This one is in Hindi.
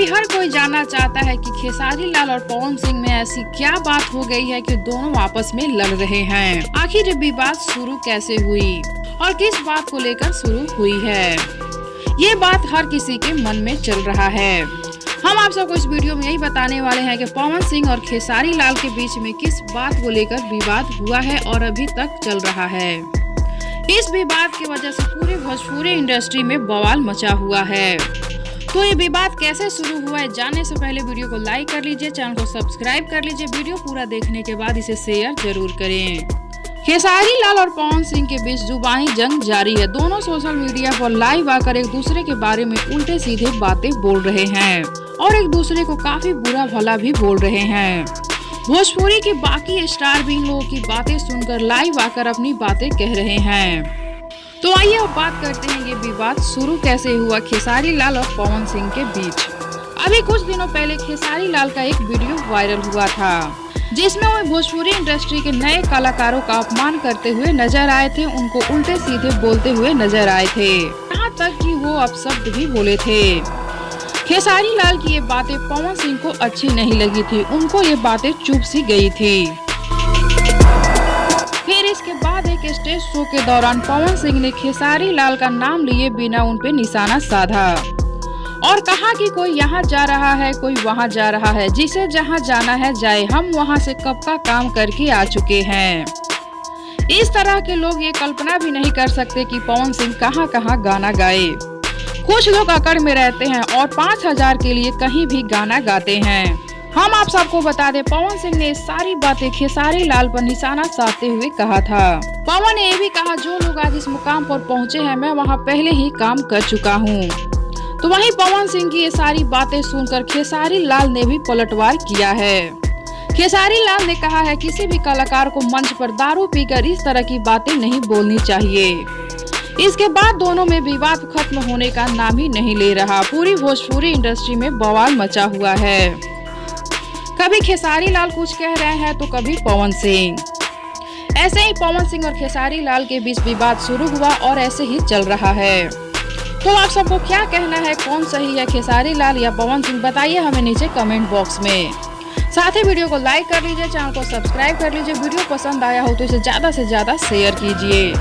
अभी हर कोई जानना चाहता है कि खेसारी लाल और पवन सिंह में ऐसी क्या बात हो गई है कि दोनों आपस में लड़ रहे हैं। आखिर ये विवाद शुरू कैसे हुई और किस बात को लेकर शुरू हुई है, ये बात हर किसी के मन में चल रहा है। हम आप सबको इस वीडियो में यही बताने वाले हैं कि पवन सिंह और खेसारी लाल के बीच में किस बात को लेकर विवाद हुआ है और अभी तक चल रहा है। इस विवाद की वजह से पूरे भोजपुरी इंडस्ट्री में बवाल मचा हुआ है। तो ये विवाद कैसे शुरू हुआ है, जानने से पहले वीडियो को लाइक कर लीजिए, चैनल को सब्सक्राइब कर लीजिए। वीडियो पूरा देखने के बाद इसे शेयर जरूर करें। खेसारी लाल और पवन सिंह के बीच जुबानी जंग जारी है। दोनों सोशल मीडिया पर लाइव आकर एक दूसरे के बारे में उल्टे सीधे बातें बोल रहे हैं और एक दूसरे को काफी बुरा भला भी बोल रहे हैं। भोजपुरी के बाकी स्टार भी इन लोगों की बातें सुनकर लाइव आकर अपनी बातें कह रहे हैं। तो आइए अब बात करते हैं ये विवाद शुरू कैसे हुआ खेसारी लाल और पवन सिंह के बीच। अभी कुछ दिनों पहले खेसारी लाल का एक वीडियो वायरल हुआ था जिसमें वो भोजपुरी इंडस्ट्री के नए कलाकारों का अपमान करते हुए नजर आए थे, उनको उल्टे सीधे बोलते हुए नजर आए थे, यहाँ तक कि वो अपशब्द भी बोले थे। खेसारी लाल की ये बातें पवन सिंह को अच्छी नहीं लगी थी, उनको ये बातें चुभ सी गई थी। फिर इसके बाद एक स्टेज शो के दौरान पवन सिंह ने खेसारी लाल का नाम लिए बिना उन पे निशाना साधा और कहा कि कोई यहाँ जा रहा है, कोई वहाँ जा रहा है, जिसे जहाँ जाना है जाए, हम वहाँ से कब का काम करके आ चुके हैं। इस तरह के लोग ये कल्पना भी नहीं कर सकते कि पवन सिंह कहाँ कहाँ गाना गाए। कुछ लोग अकड़ में रहते हैं और 5000 के लिए कहीं भी गाना गाते हैं। हम आप सबको बता दें, पवन सिंह ने सारी बातें खेसारी लाल पर निशाना साधते हुए कहा था। पवन ने ये भी कहा, जो लोग आज इस मुकाम पर पहुंचे हैं, मैं वहां पहले ही काम कर चुका हूं। तो वहीं पवन सिंह की ये सारी बातें सुनकर खेसारी लाल ने भी पलटवार किया है। खेसारी लाल ने कहा है, किसी भी कलाकार को मंच पर दारू पीकर इस तरह की बातें नहीं बोलनी चाहिए। इसके बाद दोनों में विवाद खत्म होने का नाम ही नहीं ले रहा। पूरी भोजपुरी इंडस्ट्री में बवाल मचा हुआ है। कभी खेसारी लाल कुछ कह रहे हैं तो कभी पवन सिंह। ऐसे ही पवन सिंह और खेसारी लाल के बीच विवाद शुरू हुआ और ऐसे ही चल रहा है। तो आप सबको क्या कहना है, कौन सही है, खेसारी लाल या पवन सिंह? बताइए हमें नीचे कमेंट बॉक्स में। साथ ही वीडियो को लाइक कर लीजिए, चैनल को सब्सक्राइब कर लीजिए। वीडियो पसंद आया हो तो इसे ज्यादा से ज्यादा शेयर कीजिए।